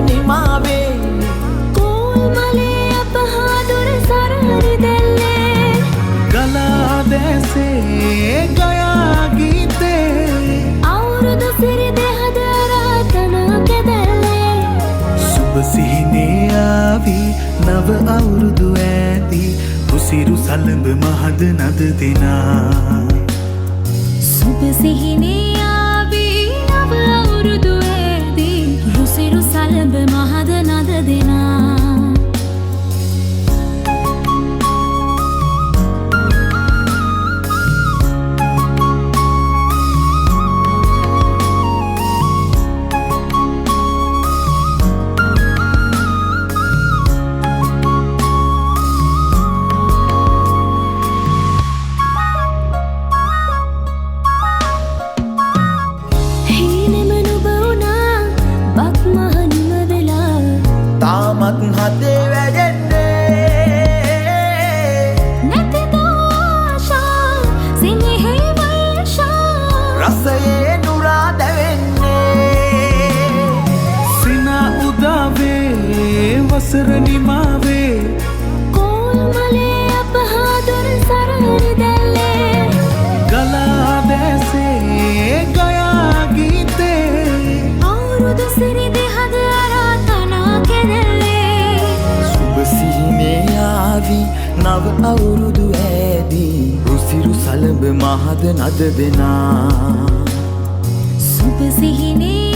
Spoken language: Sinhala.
නිමාවේ කෝල් මලේ අපහාදුර සරහරි දැල්ලේ ගලා දැසේ ගයා ගීතේ අවුරුදු සිරි දෙහද රාතන කැදැල්ලේ සුබ සිහිනේ ආවි නව අවුරුදු ඇති උසිරු සලඹ මහද නද දෙනා සුබ සිහිනේ ආවි නව අවුරුදු ඇති රුසිරු සලඹ මහද නද දෙනා තාමත් හදේ වැඩෙන්නේ නැතිද ආශා සිනහේ වර්ෂා රසයේ නුරා දැවෙන්නේ සිනා උදාවේ වසර නිමාවේ කෝල් මලේ අපහාදුර සරහරි දැල්ලේ ගලා දැසේ ගයා ගීතේ අවුරුදු සිරි දෙහද සිහිනේ ආවි නව අවුරුදු ඇදී රුසිරු සලඹ මහද නද දෙනා සුබ සිහිනේ